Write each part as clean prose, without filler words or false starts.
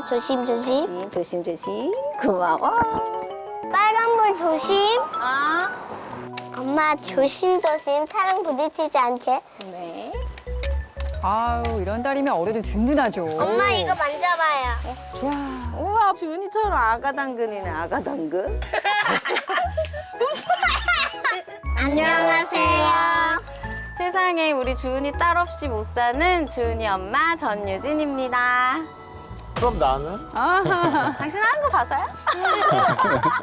조심 조심. 조심 조심. 고마워. 빨간불 조심. 아. 엄마 조심 조심. 차랑 부딪히지 않게. 네. 아유, 이런 달이면 어른들 든든하죠. 엄마 이거 만져봐요. 야, 우와, 주은이처럼 아가 당근이네, 아가 당근. 안녕하세요. 세상에 우리 주은이 딸 없이 못 사는 주은이 엄마 전유진입니다. 그럼 나는? 아, 당신 하는 거 봐서요?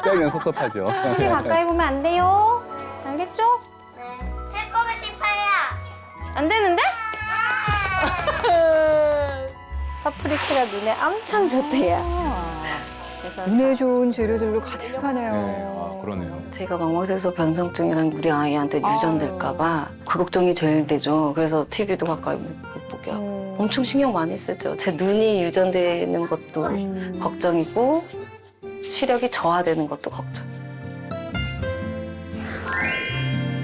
빼면 섭섭하죠. 우리 가까이 보면 안 돼요. 알겠죠? 네. 해보고 싶어요. 안 되는데? 파프리카가 눈에 엄청 좋대요. 그래서 눈에 좋은 재료들로 가득하네요. 네, 아, 그러네요. 제가 망막색소 변성증이랑 우리 아이한테 유전될까 봐 그 걱정이 제일 되죠. 그래서 TV도 가까이 못 보게 하고. 엄청 신경 많이 쓰죠. 제 눈이 유전되는 것도 걱정이고 시력이 저하되는 것도 걱정.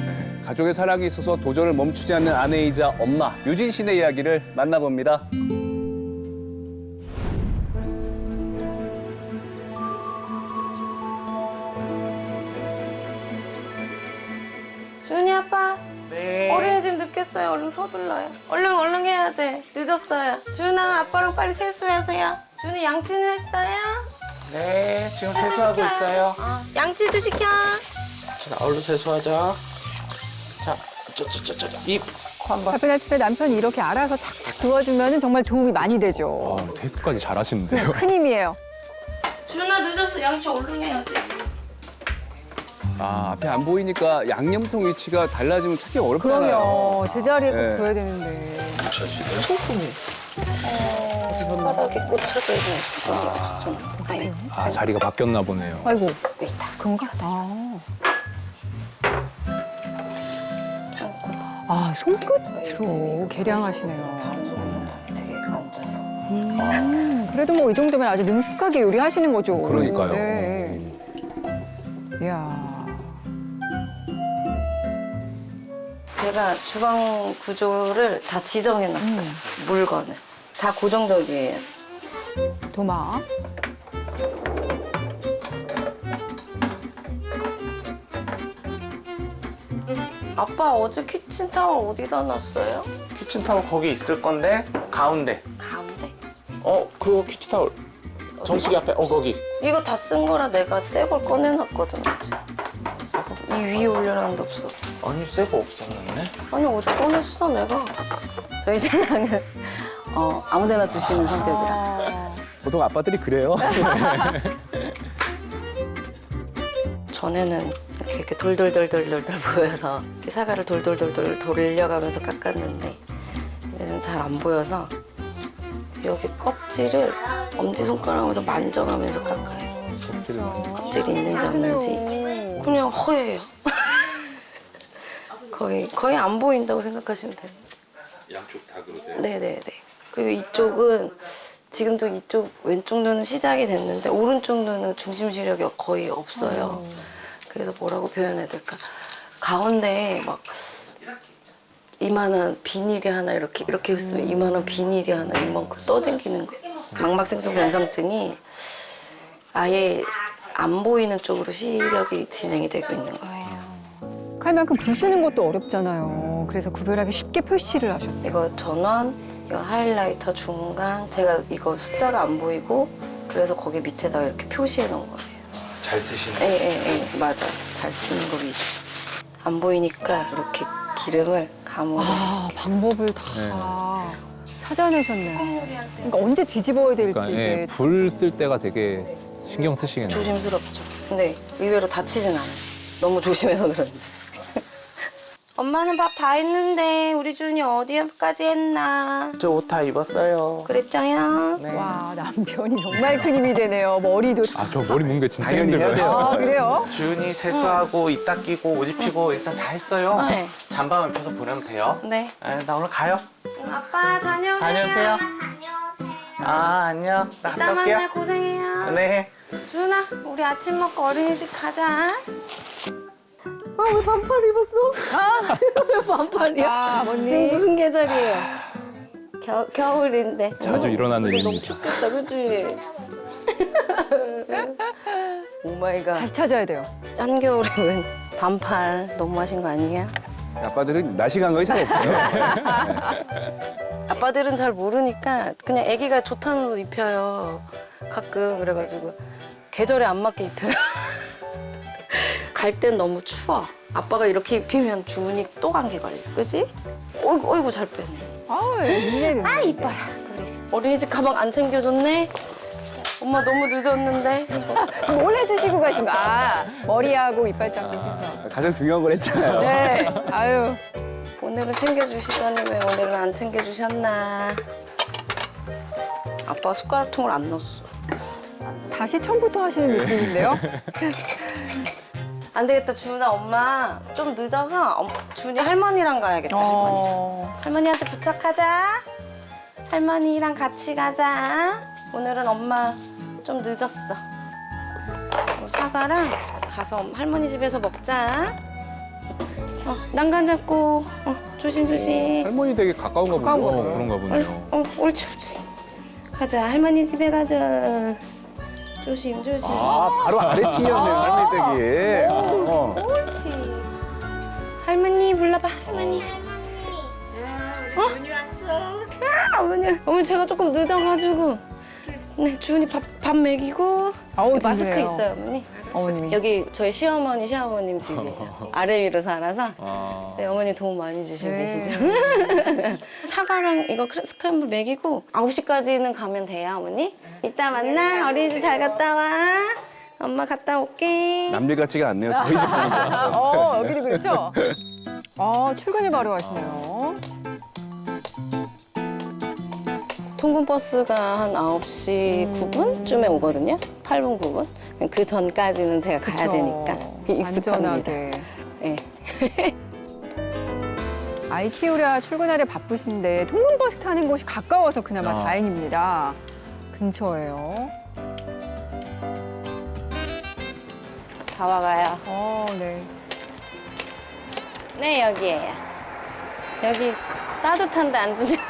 네, 가족의 사랑이 있어서 도전을 멈추지 않는 아내이자 엄마 유진 씨의 이야기를 만나봅니다. 주은이 아빠, 네. 어린이집 늦겠어요. 얼른 서둘러요. 얼른 해야 돼. 늦었어요. 주은아, 아빠랑 빨리 세수하세요. 주은이 양치는 했어요? 네, 지금 세수하고 있어요. 양치도 시켜. 자, 얼른 세수하자. 자, 입 한 번. 바쁜 아침에 남편이 이렇게 알아서 착착 도와주면 정말 도움이 많이 되죠. 아, 세수까지 잘하시는데요. 큰 힘이에요. 주은아, 늦었어. 양치 얼른 해야지. 아, 앞에 안 보이니까 양념통 위치가 달라지면 찾기 어렵잖아요. 그럼요. 제자리에 꼭 네. 둬야 되는데. 소금이. 손가락에 꽂혀져 있는 숟가락이 아, 자리가 바뀌었나 보네요. 아이고, 있다. 그런가? 아, 손끝으로 계량하시네요. 되게 앉아서. 그래도 뭐 이 정도면 아주 능숙하게 요리하시는 거죠. 그러니까요. 네. 이야. 제가 주방 구조를 다 지정해놨어요. 물건을. 다 고정적이에요. 도마. 아빠 어제 키친타월 어디다 놨어요? 키친타월 거기 있을 건데 가운데. 가운데. 그거 키친타월. 정수기 앞에. 거기. 이거 다 쓴 거라 내가 새 걸 꺼내놨거든. 어제. 이 위에 올려놨는데 없어. 아니, 새거 없었는데? 아니 어제 꺼냈어 내가. 저희 신랑은 아무데나 두시는 성격이라. 보통 아빠들이 그래요. 전에는 이렇게 돌돌돌돌돌돌 보여서 이렇게 사과를 돌돌돌돌 돌려가면서 깎았는데 이제는 잘 안 보여서 여기 껍질을 엄지손가락으로 만져가면서 깎아요. 껍질이 있는지 없는지. 그냥 허예요. 거의 안 보인다고 생각하시면 돼요. 양쪽 다 그러세요? 네네네. 그리고 이쪽은 지금도 이쪽 왼쪽 눈은 시작이 됐는데 오른쪽 눈은 중심 시력이 거의 없어요. 그래서 뭐라고 표현해야 될까? 가운데에 막 이만한 비닐이 하나 이렇게 있으면 이만한 비닐이 하나 이만큼 떠다니는 거. 망막생소 변성증이 아예 안 보이는 쪽으로 시력이 진행이 되고 있는 거예요. 칼만큼 불 쓰는 것도 어렵잖아요. 그래서 구별하기 쉽게 표시를 하셨네요. 이거 전원, 이거 하이라이터 중간. 제가 이거 숫자가 안 보이고 그래서 거기 밑에다가 이렇게 표시해 놓은 거예요. 잘 드시네. 예, 맞아요. 잘 쓰는 거 위주. 안 보이니까 이렇게 기름을 감으로. 아, 방법을 다 네. 찾아내셨네요. 그러니까 언제 뒤집어야 될지. 그러니까 예, 불 쓸 때가 되게 신경 쓰시겠네요. 조심스럽죠. 근데 의외로 다치진 않아요. 너무 조심해서 그런지. 엄마는 밥 다 했는데 우리 준이 어디까지 했나? 저 옷 다 입었어요. 그랬죠요? 네. 와, 남편이 정말 큰 힘이 되네요. 머리도. 아, 저 머리 묶는 게 진짜 당연히 해야 힘들어요. 돼요. 아, 그래요? 주은이 세수하고 옷 닦이고 옷 입히고 일단 다 했어요. 네. 잠바만 입혀서 보내면 돼요. 네. 나 오늘 가요. 아빠 다녀오세요. 다녀오세요. 다녀오세요. 안녕. 나 이따 갔다 올게요. 만나 고생해요. 네. 준아, 우리 아침 먹고 어린이집 가자. 왜 반팔 입었어? 왜 반팔이야? 아, 지금 언니. 무슨 계절이에요? 겨울인데. 자주 일어나는 너무 일입니다. 춥겠다, 그치? 오 마이 갓. 다시 찾아야 돼요. 한겨울에 웬 반팔 너무하신 거 아니에요? 아빠들은 날씨 감각이 잘 없어요. 아빠들은 잘 모르니까 그냥 아기가 좋다는 옷 입혀요. 가끔 그래가지고 계절에 안 맞게 입혀요. 갈 땐 너무 추워. 아빠가 이렇게 입히면 주은이 또 감기 걸려. 그지? 어이구 잘 빼네. 아, 이뻐라. 우리 어린이집 가방 안 챙겨줬네. 엄마 너무 늦었는데. 뭘 해주시고 가신 거? 아, 머리하고 이빨 닦는 해서. 가장 중요한 걸 했잖아요. 네. 아유. 오늘은 챙겨주시더니 왜 오늘은 안 챙겨주셨나. 아빠가 숟가락통을 안 넣었어. 다시 처음부터 하시는 느낌인데요? 안 되겠다, 주은아. 엄마 좀 늦어서 주은이 할머니랑 가야겠다. 할머니한테 부탁하자. 할머니랑 같이 가자. 오늘은 엄마 좀 늦었어. 사과랑 가서 할머니 집에서 먹자. 난간 잡고 조심조심. 할머니 되게 가까운가 보죠. 가까운 거네요. 그런가 보네요. 옳지. 가자. 할머니 집에 가자. 조심. 아, 바로 아래층이었네요, 할머니 댁이. 옳지. 할머니 불러봐. 할머니. 어머니 왔어. 어머니 제가 조금 늦어가지고. 네, 주은이 밥 먹이고. 아우, 여기 마스크 든든해요. 있어요, 어머니. 어머님이. 여기 저희 시어머님 집이에요. 아래 위로 살아서 저희 어머니 도움 많이 주시고 네. 계시죠. 사과랑 이거 스크램블 먹이고 9시까지는 가면 돼요, 어머니. 이따 만나. 어린이집 잘 갔다 와. 엄마 갔다 올게. 남들 같지가 않네요, 저희 집 보니까. 여기도 그렇죠? 출근을 바로 하시네요. 통근버스가 한 9시 9분쯤에 오거든요. 8분, 9분. 그 전까지는 제가 가야 그쵸. 되니까 익숙합니다. 안전하게. 네. 아이 키우랴 출근하랴 바쁘신데 통근버스 타는 곳이 가까워서 그나마 다행입니다. 근처예요. 다 와가요. 네. 네, 여기에요. 여기 따뜻한데 앉으시면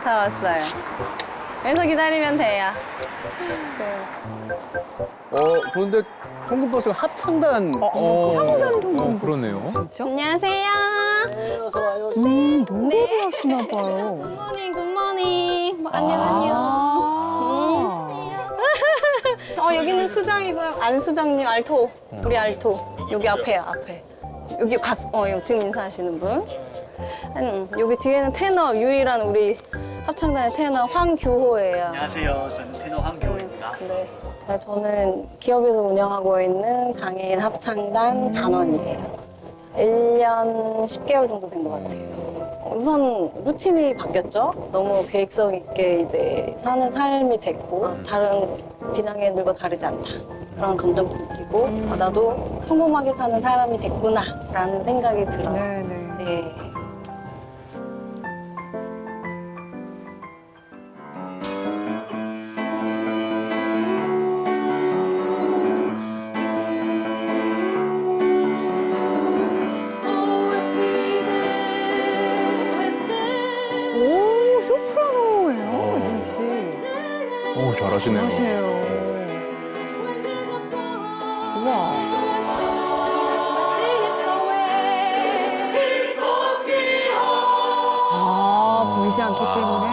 다 왔어요. 여기서 기다리면 돼요. 그런데 통근버스가 합창단. 창단 통근버스. 그러네요. 그렇죠? 안녕하세요. 농구를 하시나 봐요. 굿모닝. 안녕. 여기는 수장이고요. 안수장님, 알토. 우리 알토. 여기 앞에요, 앞에. 여기 여기 지금 인사하시는 분. 여기 뒤에는 테너, 유일한 우리 합창단의 테너 황규호예요. 안녕하세요. 저는 테너 황교호입니다. 네. 저는 기업에서 운영하고 있는 장애인 합창단 단원이에요. 1년 10개월 정도 된 것 같아요. 우선 루틴이 바뀌었죠. 너무 계획성 있게 이제 사는 삶이 됐고 다른 비장애인들과 다르지 않다. 그런 감정도 느끼고 나도 평범하게 사는 사람이 됐구나라는 생각이 들어요. 네네. 네. 오, 소프라노예요, 이진 씨. 오, 잘하시네요. 잘하시네요. 우와. 보이지 않기 때문에.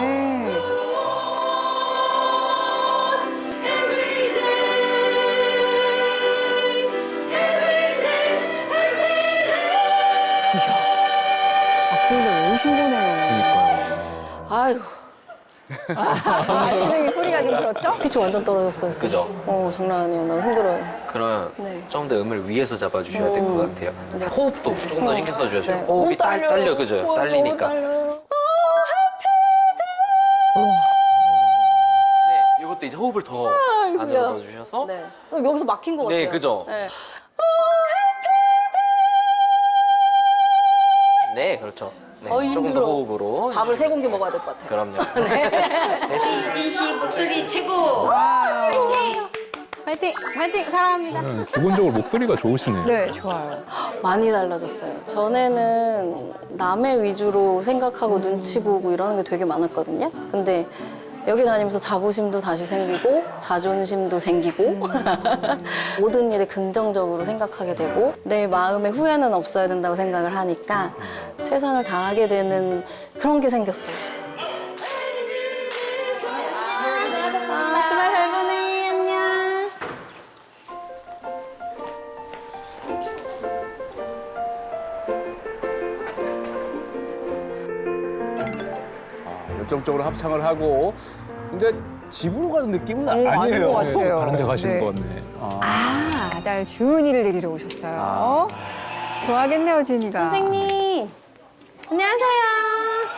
악보를 외우신 거네요. 그러니까요. 아유, 진행이 소리가 좀 그렇죠? 피치 완전 떨어졌어요. 진짜. 그죠? 장난 아니에요. 나 힘들어요. 그러면 네. 좀 더 음을 위에서 잡아주셔야 될 것 같아요. 네. 호흡도 조금 더 신경 써주셔야 돼요. 네. 호흡이 너무 떨려. 딸려, 그죠? 너무 딸리니까. 떨려요. 네, 이것도 이제 호흡을 더 안으로 넣어주셔서. 네. 여기서 막힌 것 같아요. 네, 그죠? 네. 네, 그렇죠. 네, 힘들어. 조금 더 호흡으로. 밥을 3공기 먹어야 될 것 같아요. 그럼요. 대신 민씨 목소리 최고. 화이팅! 화이팅! 화이팅! 사랑합니다. 기본적으로 목소리가 좋으시네요. 네, 좋아요. 많이 달라졌어요. 전에는 남의 위주로 생각하고 눈치 보고 이러는 게 되게 많았거든요. 근데 여기 다니면서 자부심도 다시 생기고 자존심도 생기고 모든 일에 긍정적으로 생각하게 되고 내 마음에 후회는 없어야 된다고 생각을 하니까 최선을 다하게 되는 그런 게 생겼어요. 주말 잘 보내. 안녕. 열정적으로 합창을 하고 근데 집으로 가는 느낌은 아닌 아니에요. 것 같아요. 다른 데 가시는 네. 것 같네. 아들 주은이를 데리러 오셨어요. 좋아하겠네요, 지은이가. 선생님. 안녕하세요.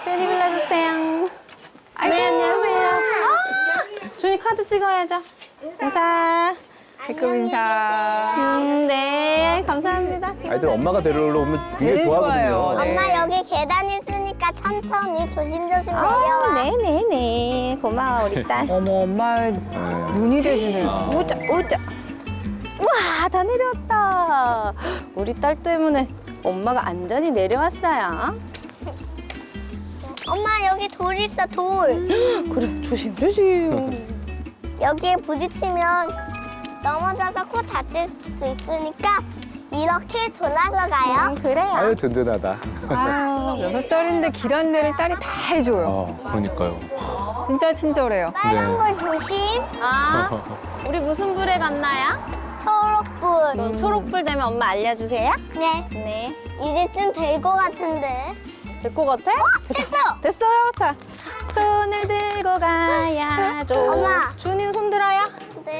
주은이 불러주세요. 네, 안녕하세요. 주은이 카드 찍어야죠. 인사. 배꼽 인사. 네, 감사합니다. 아이들 엄마가 데리러 오면 굉장히 제일 좋아하거든요. 좋아요. 네. 엄마 여기 계단 있으니까 천천히 조심조심 내려와. 네네네. 고마워, 우리 딸. 어머, 엄마 눈이 돼주네요. 오자, 오자. 우와, 다 내려왔다. 우리 딸 때문에 엄마가 안전히 내려왔어요. 엄마 여기 돌 있어 돌. 그래, 조심, 조심. 여기에 부딪히면 넘어져서 코 다칠 수 있으니까 이렇게 돌아서 가요. 그래요. 아유 든든하다. 아, 6살인데 길 안내를 딸이 다 해줘요. 그러니까요. 진짜 친절해요. 빨간 불 조심. 아, 우리 무슨 불에 갔나요? 초록불. 초록불 되면 엄마 알려주세요. 네. 네. 이제쯤 될 것 같은데. 될 것 같아? 됐어. 됐어요. 자, 손을 들고 가야죠. 엄마. 준이 손 들어요. 네.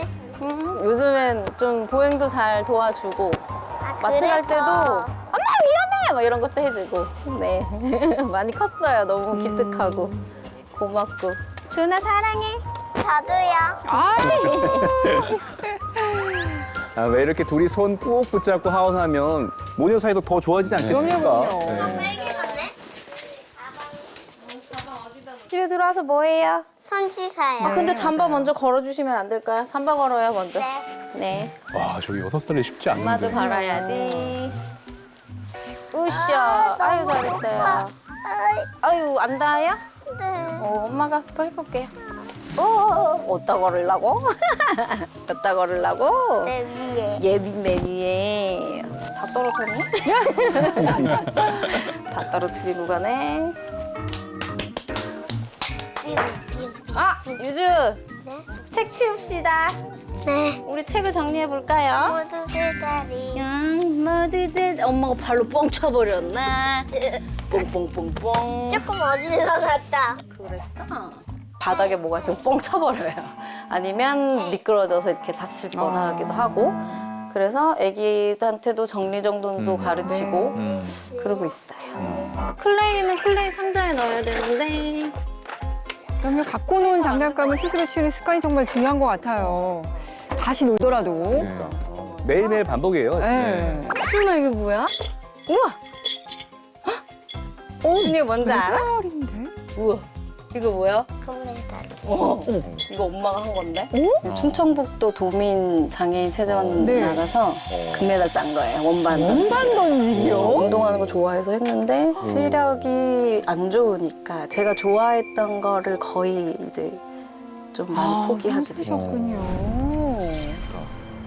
요즘엔 좀 보행도 잘 도와주고 아, 마트 갈 그래서. 때도 엄마 위험해! 막 이런 것도 해주고 네 많이 컸어요. 너무 기특하고 고맙고 준아 사랑해. 저도요. 아, 왜 이렇게 둘이 손 꼭 붙잡고 하원하면 모녀 사이도 더 좋아지지 않겠습니까? 그럼요. 네. 집에 들어와서 뭐 해요? 손 씻어요. 근데 잠바 먼저 걸어주시면 안 될까요? 잠바 걸어요 먼저. 네. 네. 와, 저기 6살이 쉽지 않은데. 엄마도 걸어야지. 으쌰. 아유 잘했어요. 아유 안 닿아요? 네. 엄마가 또 해볼게요. 오, 어디다 걸으려고? 어디다 걸으려고? 내 위에. 예빈 메뉴에 다 떨어졌니? 다 떨어뜨리고 가네. 아, 유주. 책 치웁시다. 네. 우리 책을 정리해 볼까요? 모두 제자리. 모두 제 엄마가 발로 뻥 쳐버렸나? 뽕뽕뽕뽕. 조금 어질러놨다. 그랬어? 바닥에 뭐가 있으면 뻥 쳐버려요. 아니면 미끄러져서 이렇게 다칠 뻔하기도 하고. 그래서 애기한테도 정리정돈도 가르치고 그러고 있어요. 클레이는 클레이 상자에 넣어야 되는데. 그러면 갖고 노는 장난감을 스스로 치는 습관이 정말 중요한 것 같아요. 다시 놀더라도. 매일매일 반복이에요. 네. 준아 이게 뭐야? 우와! 이게 뭔지 알아? 어린데? 우와! 이거 뭐야? 금메달. 이거 엄마가 한 건데? 충청북도 도민 장애인 체전 네. 나가서 금메달 딴 거예요. 원반 던지기. 원반 던지기요? 운동하는 거 좋아해서 했는데 시력이 안 좋으니까 제가 좋아했던 거를 거의 이제 좀 많이 포기하게 됐죠. 그러셨군요.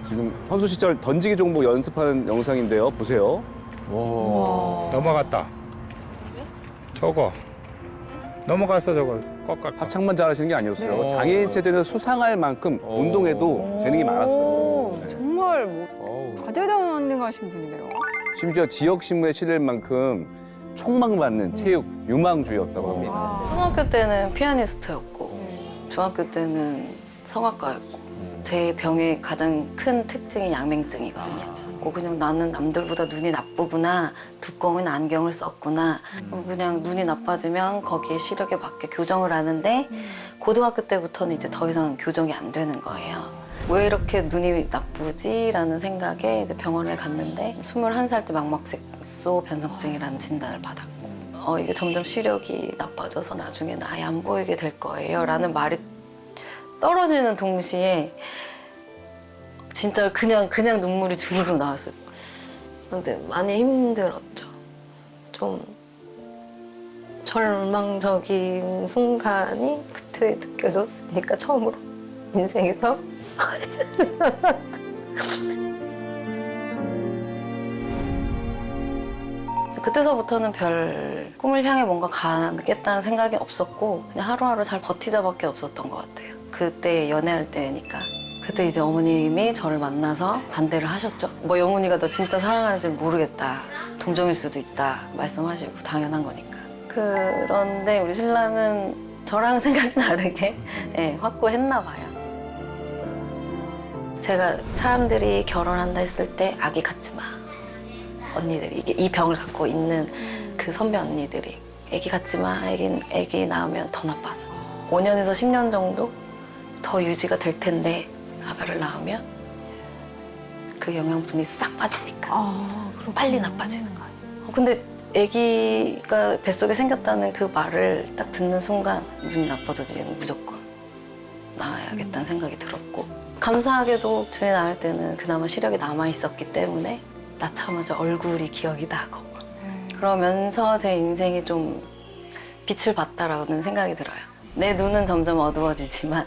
지금 선수 시절 던지기 종목 연습하는 영상인데요. 보세요. 넘어갔다. 저거. 넘어갔어 저거. 꺾었다. 합창만 잘하시는 게 아니었어요. 네. 장애인 체제에서 수상할 만큼 운동에도 재능이 많았어요. 오, 네. 정말 뭐 다재다능하신 분이네요. 심지어 지역 신문에 실릴 만큼 촉망받는 체육 유망주였다고 합니다. 초등학교 때는 피아니스트였고 중학교 때는 성악가였고 제 병의 가장 큰 특징이 양맹증이거든요. 그냥 나는 남들보다 눈이 나쁘구나, 두꺼운 안경을 썼구나, 그냥 눈이 나빠지면 거기에 시력에 맞게 교정을 하는데 고등학교 때부터는 이제 더 이상 교정이 안 되는 거예요. 왜 이렇게 눈이 나쁘지라는 생각에 이제 병원을 갔는데 21살 때 망막색소 변성증이라는 진단을 받았고 이게 점점 시력이 나빠져서 나중에는 아예 안 보이게 될 거예요 라는 말이 떨어지는 동시에 진짜 그냥 눈물이 주르륵 나왔어요. 근데 많이 힘들었죠. 좀 절망적인 순간이 그때 느껴졌으니까 처음으로 인생에서 그때서부터는 별 꿈을 향해 뭔가 가겠다는 생각이 없었고 그냥 하루하루 잘 버티자밖에 없었던 것 같아요. 그때 연애할 때니까. 그때 이제 어머님이 저를 만나서 반대를 하셨죠. 뭐 영훈이가 너 진짜 사랑하는 줄 모르겠다. 동정일 수도 있다 말씀하시고 당연한 거니까. 그런데 우리 신랑은 저랑 생각이 다르게 확고했나 봐요. 제가 사람들이 결혼한다 했을 때 아기 갖지 마. 언니들이 이 병을 갖고 있는 그 선배 언니들이 아기 갖지 마. 아기 낳으면 더 나빠져. 5년에서 10년 정도 더 유지가 될 텐데 아가를 낳으면 그 영양분이 싹 빠지니까 빨리 나빠지는 거예요. 근데 아기가 뱃속에 생겼다는 그 말을 딱 듣는 순간 눈이 나빠져도 얘는 무조건 낳아야겠다는 생각이 들었고 감사하게도 준이 낳을 때는 그나마 시력이 남아있었기 때문에 낳자마자 얼굴이 기억이 나고 그러면서 제 인생이 좀 빛을 봤다라는 생각이 들어요. 내 눈은 점점 어두워지지만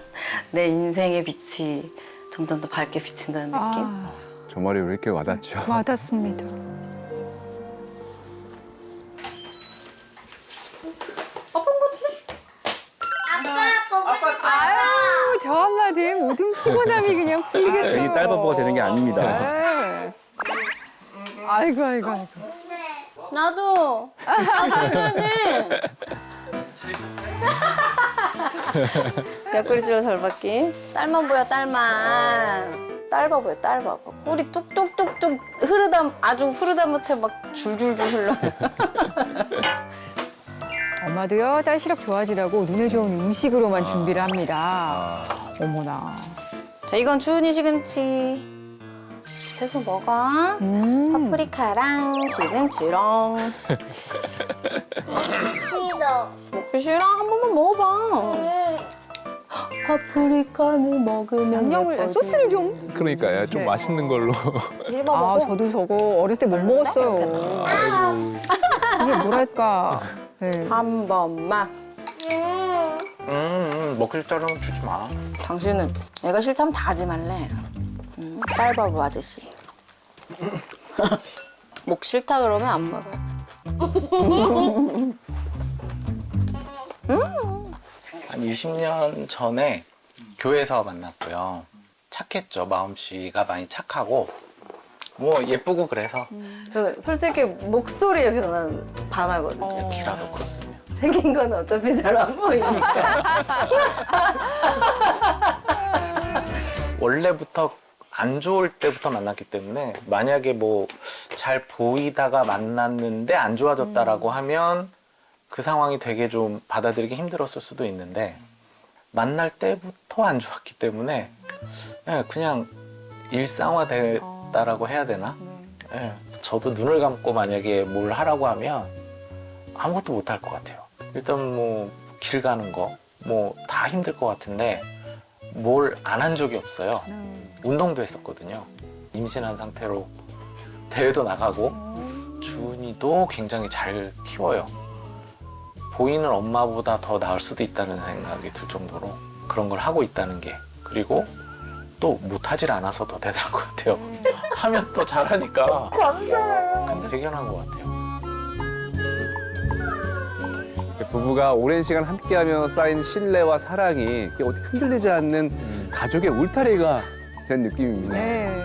내 인생의 빛이 점점 더 밝게 비친다는 느낌? 저 말이 왜 이렇게 와닿죠? 와닿습니다. 아유, 저 한마디에 모든 피곤함이 그냥 풀리겠어요. 이 딸바보가 되는 게 아닙니다. 네. 아이고. 나도 옆구리질러 절받기. 딸만 보여 딸바보야 딸바보. 꿀이 뚝뚝뚝뚝 아주 흐르다 못해 막 줄줄줄 흘러. 엄마도요, 딸 시력 좋아지라고 눈에 좋은 음식으로만 준비를 합니다. 어머나. 자, 이건 주은이 시금치. 채소 먹어. 파프리카랑 시금치랑. 싫어. 먹기 싫어? 한 번만 먹어봐. 파프리카는 먹으면 양념을, 소스를 좀. 그러니까요. 좀 네. 맛있는 걸로. 씹어 아, 먹어. 저도 저거 어릴 때 못 먹었어요. 이게 뭐랄까. 네. 한 번만. 먹힐 줄 알면 주지 마. 당신은 애가 싫다면 다 하지 말래. 딸바보 아저씨. 목 싫다 그러면 안 먹어요. 한 20년 전에 교회에서 만났고요. 착했죠. 마음씨가 많이 착하고 뭐 예쁘고 그래서 저는 솔직히 목소리의 변화는 반하거든요. 키라도 컸으면. 생긴 건 어차피 잘 안 보이니까. 원래부터 안 좋을 때부터 만났기 때문에 만약에 뭐 잘 보이다가 만났는데 안 좋아졌다라고 하면 그 상황이 되게 좀 받아들이기 힘들었을 수도 있는데 만날 때부터 안 좋았기 때문에 그냥 일상화됐다라고 해야 되나? 저도 눈을 감고 만약에 뭘 하라고 하면 아무것도 못할 것 같아요. 일단 뭐 길 가는 거 뭐 다 힘들 것 같은데 뭘 안 한 적이 없어요. 운동도 했었거든요. 임신한 상태로 대회도 나가고 주은이도 굉장히 잘 키워요. 보이는 엄마보다 더 나을 수도 있다는 생각이 들 정도로 그런 걸 하고 있다는 게 그리고 또 못하질 않아서 더 대단한 것 같아요. 하면 또 잘하니까 근데 대견한 것 같아요. 부부가 오랜 시간 함께하며 쌓인 신뢰와 사랑이 어떻게 흔들리지 않는 가족의 울타리가 된 느낌입니다. 네.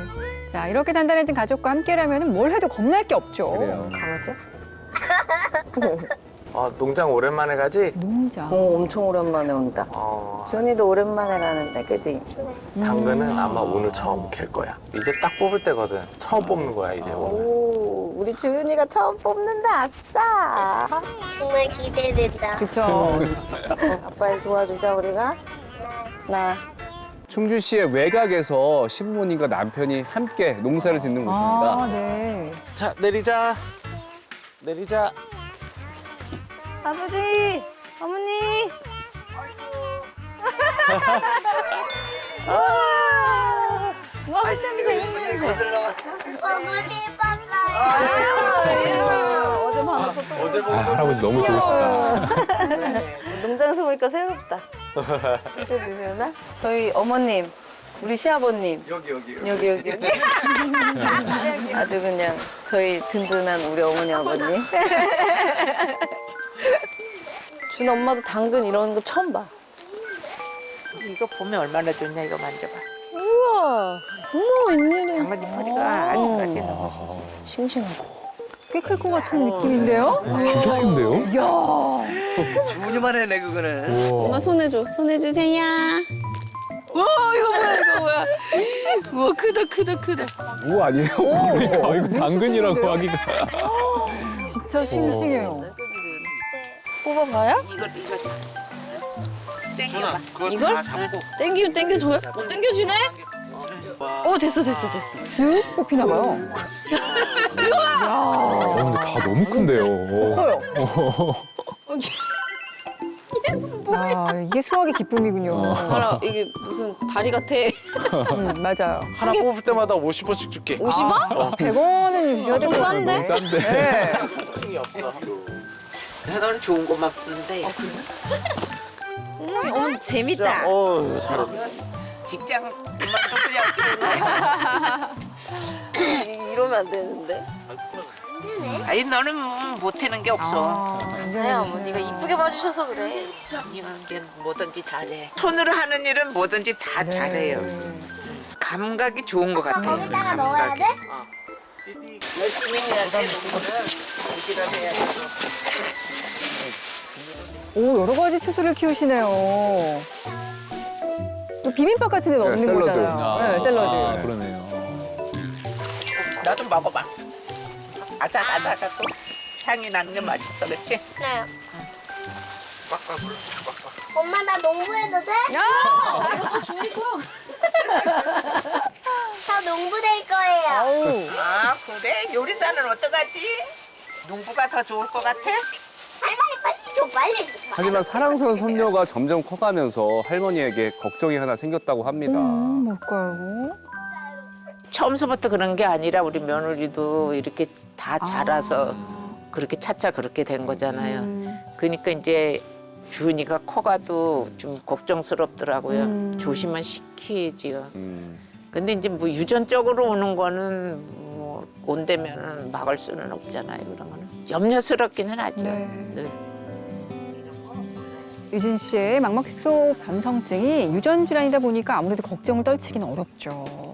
자, 이렇게 단단해진 가족과 함께라면 뭘 해도 겁날 게 없죠. 그래요. 강아지? 농장 오랜만에 가지? 농장. 엄청 오랜만에 온다. 준이도 오랜만에 가는데, 그지? 당근은 아마 오늘 처음 캘 거야. 이제 딱 뽑을 때거든. 처음 뽑는 거야 이제 오늘. 오, 우리 주은이가 처음 뽑는다, 아싸. 정말 기대된다. 그렇죠. 아빠를 도와주자, 우리가. 나. 충주시의 외곽에서 시부모님과 남편이 함께 농사를 짓는 곳입니다. 아, 네. 자 내리자. 아버지, 어머니. 와, 뭐 한다며 어제 봐서 또 아, 할아버지 너무 좋으시다. 농장에서 보니까 새롭다. 그지 지훈아? 저희 어머님, 우리 시아버님. 여기. 아주 그냥 저희 든든한 우리 어머니 아버님. 준 엄마도 당근 이런 거 처음 봐. 이거 보면 얼마나 좋냐 이거 만져봐. 우와, 어머 웬일이야. 장모님 머리가 아직까지 너무 싱싱하고. 꽤 클 것 같은 느낌인데요? 진짜 큰데요? 이야. 주문이만 해내 그거는. 엄마 손해줘. 손해주세요. 와, 이거 뭐야. 우와, 크다. 우와 아니에요? 아, 이거 당근이라고 하기가. 진짜 싱싱해요. 뽑아봐요? 이걸 땡겨봐. 이걸? 땡기면 땡겨줘요? 땡겨지네? 오, 됐어. 쓱 뽑히나 봐요. 근데 다 너무 큰데요. 커요. 아, 이게 수확의 기쁨이군요. 봐라, 이게 무슨 다리 같아. 맞아요. 하나 뽑을 때마다 50원씩 줄게. 50원? 100원은 주셔야 될 것 같아요. 싼데? 짠데. 네. 이 없어. 너는 좋은 것만 쓰는데 어머, 재밌다. 잘했어. 직장 그만둬 그냥. 이러면 안 되는데. 아니 너는 못하는 게 없어. 감사해요, 어머니가 이쁘게 봐주셔서 그래. 이는 이제 뭐든지 잘해. 손으로 하는 일은 뭐든지 다 잘해요. 감각이 좋은 것 같아. 거기다가 넣어야 돼? 열심히 해야 돼. 농구는 부지런해야 돼. 오, 여러 가지 채소를 키우시네요. 또 비빔밥 같은 데 넣는 샐러드. 거잖아요. 네, 샐러드. 아, 그러네요. 나 좀 먹어봐. 아삭아삭하고 향이 나는 게 맛있어, 그렇지? 네. 엄마 나 농구해도 돼? 저 농부 될 거예요. 아 그래? 요리사는 어떡하지? 농부가 더 좋을 것 같아? 할머니 빨리 줘 빨리. 하지만 사랑스러운 손녀가 점점 커가면서 할머니에게 걱정이 하나 생겼다고 합니다. 뭘까요? 처음서부터 그런 게 아니라 우리 며느리도 이렇게 다 자라서 그렇게 차차 그렇게 된 거잖아요. 그러니까 이제 주은이가 커가도 좀 걱정스럽더라고요. 조심은 시키지요. 근데 이제 뭐 유전적으로 오는 거는 뭐 온다면은 막을 수는 없잖아요. 그런 거는 염려스럽기는 하죠. 네. 네. 유진 씨의 망막색소 변성증이 유전 질환이다 보니까 아무래도 걱정을 떨치기는 어렵죠.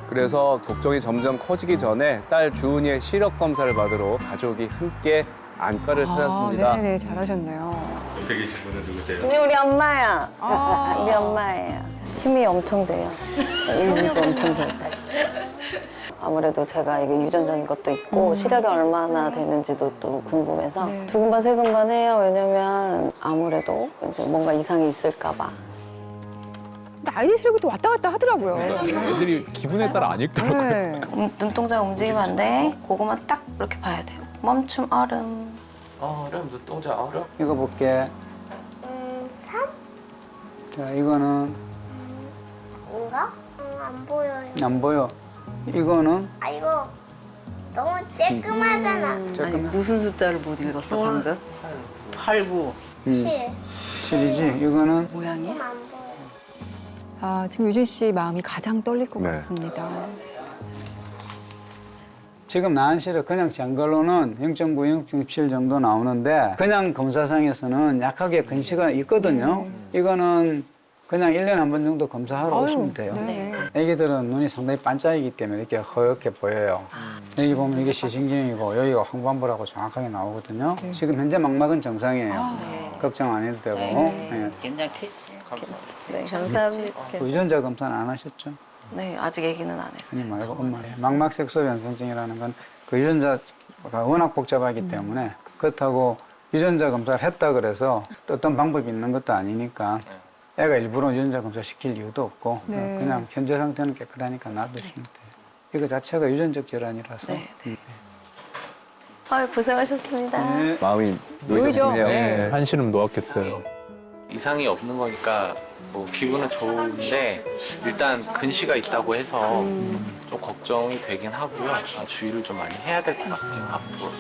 그래서 걱정이 점점 커지기 전에 딸 주은이의 시력 검사를 받으러 가족이 함께 안과를 찾았습니다. 네네, 잘하셨네요. 옆에 계신 분은 누구세요? 근데 우리 엄마야. 아. 우리 엄마예요. 힘이 엄청 돼요. 의지도 엄청 되고. 아무래도 제가 이게 유전적인 것도 있고 시력이 얼마나 되는지도 또 궁금해서 네. 2금반 3금반 해요. 왜냐면 아무래도 이제 뭔가 이상이 있을까 봐. 근데 아이들 시력이 또 왔다 갔다 하더라고요. 애들이 기분에 따라 안 읽더라고요. 네. 눈동자 움직이면 안 돼. 그거만 딱 이렇게 봐야 돼요. 멈춤, 얼음. 얼음, 눈동자 얼음. 이거 볼게. 3? 자, 이거는 뭔가? 안 보여요. 안 보여. 이거는 아 이거 너무 쬐끔하잖아. 아니 무슨 숫자를 못 읽었어 방금? 8, 9. 7. 7이지. 이거는 모양이? 안 보여. 아, 지금 유진 씨 마음이 가장 떨릴 것 네. 같습니다. 지금 나은 시력 그냥 잰 걸로는 0.9, 0.7 정도 나오는데 그냥 검사상에서는 약하게 근시가 있거든요. 이거는 그냥 1년에 한 번 정도 검사하러 오시면 돼요. 네. 애기들은 눈이 상당히 반짝이기 때문에 이렇게 허옇게 보여요. 여기 보면 이게 시신경이고 여기가 황반부라고 정확하게 나오거든요. 지금 현재 망막은 정상이에요. 걱정 안 해도 되고. 네. 괜찮겠지. 네, 감사합니다. 그 유전자 검사는 안 하셨죠? 네, 아직 얘기는 안 했어요. 아니 말고 엄마예요. 망막색소 변성증이라는 건 그 유전자가 워낙 복잡하기 때문에 그렇다고 유전자 검사를 했다 그래서 또 어떤 방법이 있는 것도 아니니까 애가 일부러 유전자 검사 시킬 이유도 없고 네. 그냥 현재 상태는 깨끗하니까 놔두시면 돼요. 이거 자체가 유전적 질환이라서. 네, 네. 아유, 고생하셨습니다. 네. 마음이 놓이죠? 놓이네요. 네. 한시름 놓았겠어요. 이상이 없는 거니까 뭐 기분은 좋은데 일단 근시가 있다고 해서 좀 걱정이 되긴 하고요. 주의를 좀 많이 해야 될 것 같아요, 앞으로.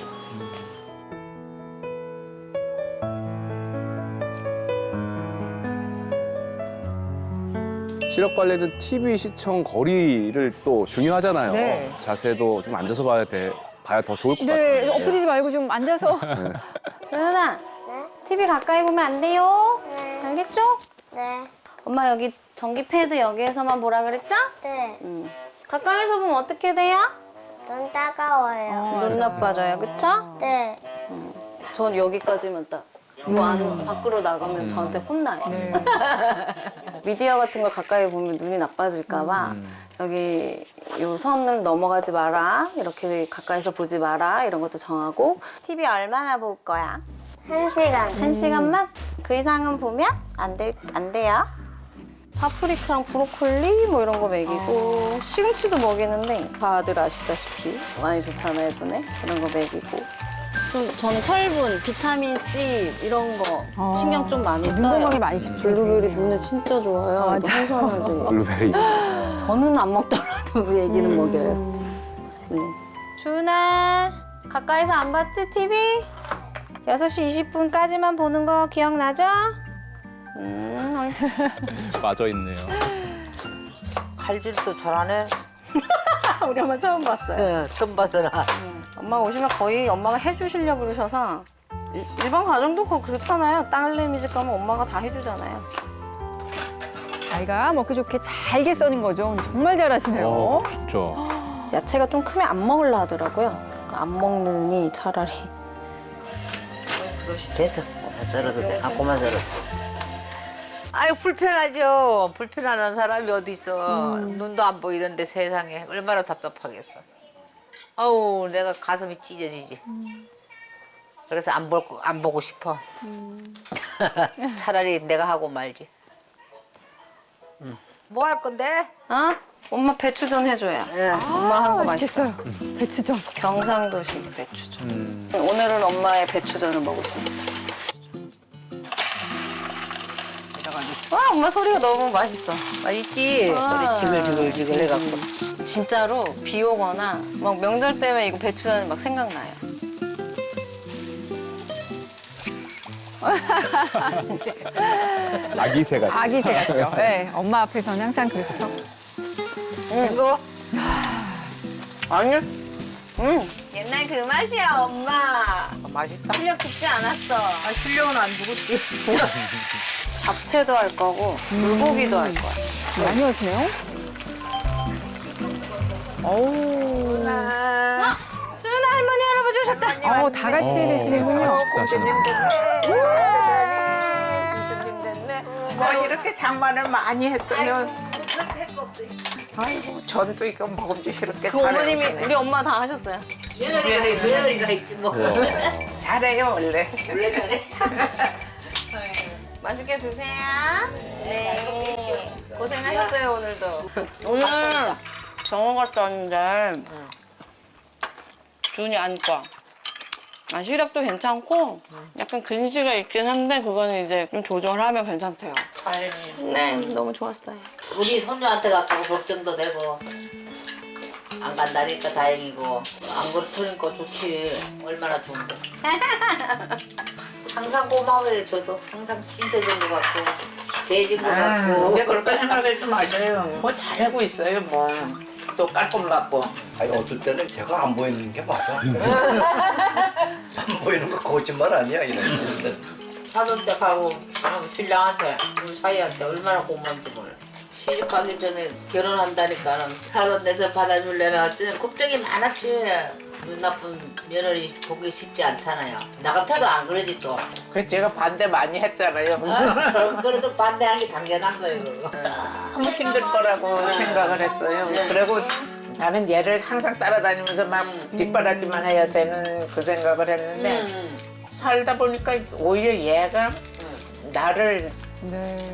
시력 관리는 TV 시청 거리를 또 중요하잖아요. 네. 자세도 좀 앉아서 봐야 더 좋을 것 네, 같아요. 엎드리지 말고 좀 앉아서. 지은아, TV 가까이 보면 안 돼요. 알겠죠? 네. 엄마 여기 전기 패드 여기에서만 보라 그랬죠? 네. 가까이서 보면 어떻게 돼요? 눈 따가워요. 눈 나빠져요, 그쵸? 네. 전 여기까지만 딱. 요 안 밖으로 나가면 저한테 혼나요. 네. 미디어 같은 걸 가까이 보면 눈이 나빠질까봐 여기 요 선을 넘어가지 마라, 이렇게 가까이서 보지 마라 이런 것도 정하고. TV 얼마나 볼 거야? 1시간. 한 시간만? 그 이상은 보면 안 돼요. 파프리카랑 브로콜리 뭐 이런 거 먹이고 시금치도 먹이는데 다들 아시다시피 많이 좋잖아요, 눈에. 그런 거 먹이고. 좀 저는 철분, 비타민 C 이런 거 신경 좀 많이 눈 써요. 건강에 많이 집중이 블루베리 되네요. 눈에 진짜 좋아요. 맞아요. 이거 항산화제. 블루베리. 저는 안 먹더라도 우리 애기는 먹여요. 네. 준아, 가까이서 안 봤지, TV? 6시 20분까지만 보는 거 기억나죠? 옳지. 빠져 있네요. 칼질도 잘하네. 우리 엄마 처음 봤어요. 네, 처음 봤더라. 엄마 오시면 거의 엄마가 해주시려고 그러셔서 일반 가정도 거의 그렇잖아요. 딸내미 집 가면 엄마가 다 해주잖아요. 아이가 먹기 좋게 잘게 써는 거죠. 정말 잘하시네요. 진짜. 야채가 좀 크면 안 먹으려 하더라고요. 안 먹느니 차라리. 됐어. 썰어도 돼. 고만 썰어. 아유 불편하죠. 불편하는 사람이 어디 있어. 눈도 안 보이는데 세상에 얼마나 답답하겠어. 아우 내가 가슴이 찢어지지. 그래서 안 보고 싶어. 차라리 내가 하고 말지. 뭐 할 건데? 어? 엄마 배추전 해줘요. 엄마 한 거 맛있어. 맛있어요. 배추전. 경상도식 배추전. 오늘은 엄마의 배추전을 먹을 수 있어. 와, 엄마 소리가 너무 맛있어. 맛있지? 와. 소리 지글지글 해갖고. 진짜로 비 오거나 막 명절 때문에 이거 배추전이 막 생각나요. 아기새 같아. 아기새 같죠. 네, 엄마 앞에서는 항상 그렇죠. 이거 아니, 옛날 그 맛이야, 엄마. 맛있어? 실력 죽지 않았어. 아, 실력은 안 죽었지. 잡채도 할 거고 불고기도 할 거야. 많이 하시네요. 어우. 준아 할머니 할아버지 오셨다. 다 같이 드시는군요. 뭐 이렇게 장만을 많이 했으면 아이고 전도 이거 먹음직스럽게 그 어머님이 우리 엄마 다 하셨어요. 며느리가 있지 뭐. 잘해요 원래. 원래 잘해. 맛있게 드세요. 네. 고생하셨어요 오늘도. 오늘 병원 갔다 왔는데 준이 안과. 시력도 괜찮고 약간 근시가 있긴 한데 그거는 이제 좀 조절하면 괜찮대요. 네, 너무 좋았어요. 우리 손녀한테 갖고 걱정도 되고 안 간다니까 다행이고 안 그렇다니까 좋지. 얼마나 좋은데. 항상 고마워요. 저도 항상 씻어준 것 같고 재진 것 같고. 이제 그렇게 생각하지 말아요. 뭐 잘하고 있어요 뭐. 또 깔끔맞고. 아니 어떨 때는 제가 안 보이는 게 맞아. 안 보이는 거 거짓말 아니야 이런. 사돈 때 가고 신랑한테 우리 사이한테 얼마나 고마운지 몰라. 시집 가기 전에 결혼한다니까는 사돈 데서 받아줄래나 어쩌면 걱정이 많았어요. 눈 나쁜 며느리 보기 쉽지 않잖아요. 나 같아도 안 그러지 또. 그 제가 반대 많이 했잖아요. 그래도 반대하는 게 당연한 거예요. 그거. 너무 힘들 거라고 생각을 했어요. 그리고 나는 얘를 항상 따라다니면서 막 뒷바라지만 해야 되는 그 생각을 했는데 살다 보니까 오히려 얘가 나를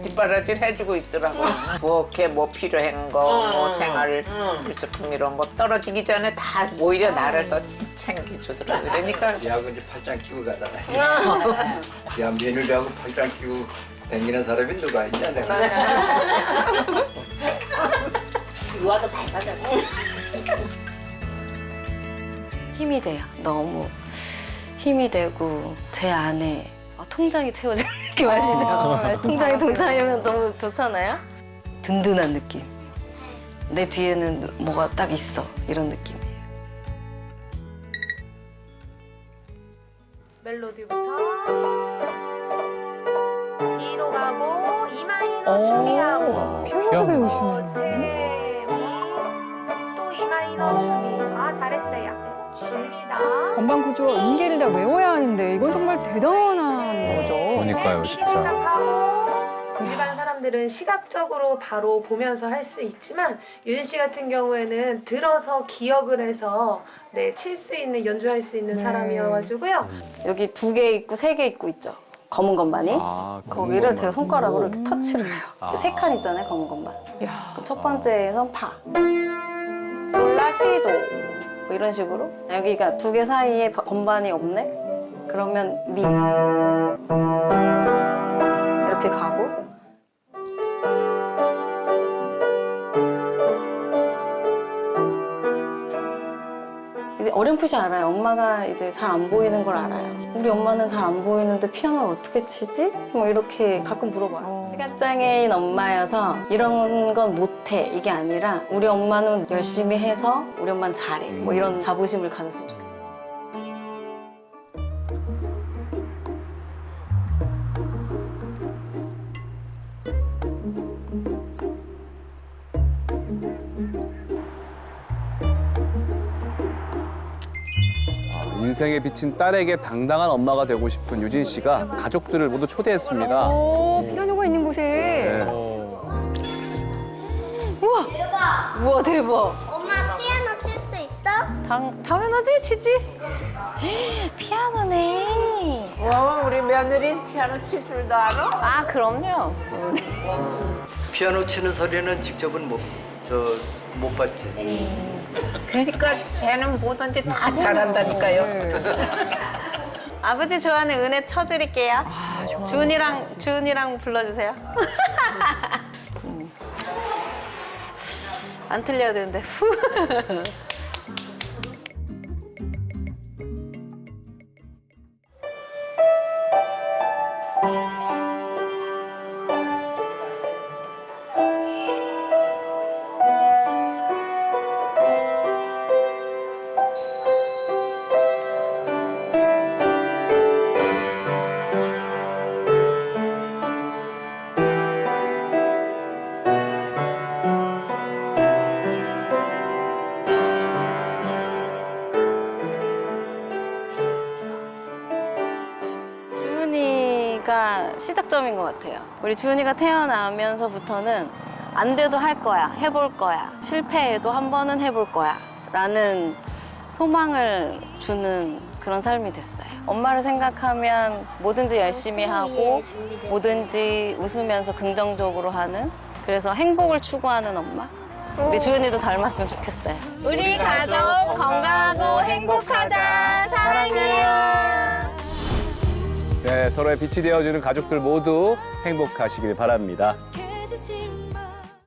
뒷바라지를 해주고 있더라고. 부엌에 뭐 필요한 거, 뭐 생활 필수품 이런 거 떨어지기 전에 다 오히려 나를 더 챙겨주더라고. 그러니까 얘하고 이제 팔짱 끼고 가잖아. 야 며느리하고 팔짱 끼고 댕기는 사람이 누가 있냐 내가. 유아도 밝아졌어. 힘이 돼요. 너무 힘이 되고 제 안에 통장이 채워지는 느낌 아시죠? 통장이 동장이면 너무 좋잖아요. 든든한 느낌. 내 뒤에는 뭐가 딱 있어 이런 느낌이에요. 멜로디부터 뒤로 가고 E 마이너 준비하고 피아노 배우시네요. 또 E 마이너 준비. 아 잘했어요. 준비다. 건반 구조와 음계를 다 외워야 하는데 이건 정말 대단한 거죠. 그러니까요, 미리 진짜. 생각하고 일반 사람들은 시각적으로 바로 보면서 할 수 있지만 유진 씨 같은 경우에는 들어서 기억을 해서 칠 수 있는 연주할 수 있는 네. 사람이어가지고요. 여기 2개 있고 3개 있고 있죠. 검은 건반이. 아, 거기를 제가 손가락으로 이렇게 터치를 해요. 아. 3칸 있잖아요, 검은 건반. 야. 그럼 첫 번째에선 파, 솔라, 시도 뭐 이런 식으로. 여기가 2개 사이에 건반이 없네? 그러면 미 이렇게 가고 이제 어렴풋이 알아요. 엄마가 이제 잘 안 보이는 걸 알아요. 우리 엄마는 잘 안 보이는데 피아노를 어떻게 치지? 뭐 이렇게 가끔 물어봐요. 시각장애인 엄마여서 이런 건 못해 이게 아니라 우리 엄마는 열심히 해서 우리 엄마는 잘해. 뭐 이런 자부심을 가졌으면 좋겠어요. 인생에 비친 딸에게 당당한 엄마가 되고 싶은 유진 씨가 가족들을 모두 초대했습니다. 오, 피아노가 있는 곳에. 네. 우와 대박. 엄마 피아노 칠 수 있어? 당연하지 치지. 피아노네. 와 우리 며느리 피아노 칠 줄도 알아? 아 그럼요. 피아노 치는 소리는 직접은 못 봤지. 그러니까 쟤는 뭐든지 다 잘한다니까요. 아버지 좋아하는 은혜 쳐드릴게요. 주은이랑 불러주세요. 안 틀려야 되는데. 주은이가 시작점인 것 같아요. 우리 주은이가 태어나면서부터는 안 돼도 할 거야, 해볼 거야, 실패해도 한 번은 해볼 거야 라는 소망을 주는 그런 삶이 됐어요. 엄마를 생각하면 뭐든지 열심히 하고 뭐든지 웃으면서 긍정적으로 하는, 그래서 행복을 추구하는 엄마? 우리 주은이도 닮았으면 좋겠어요. 우리 가족 건강하고 행복하자. 사랑해요. 네, 서로의 빛이 되어주는 가족들 모두 행복하시길 바랍니다. 해지지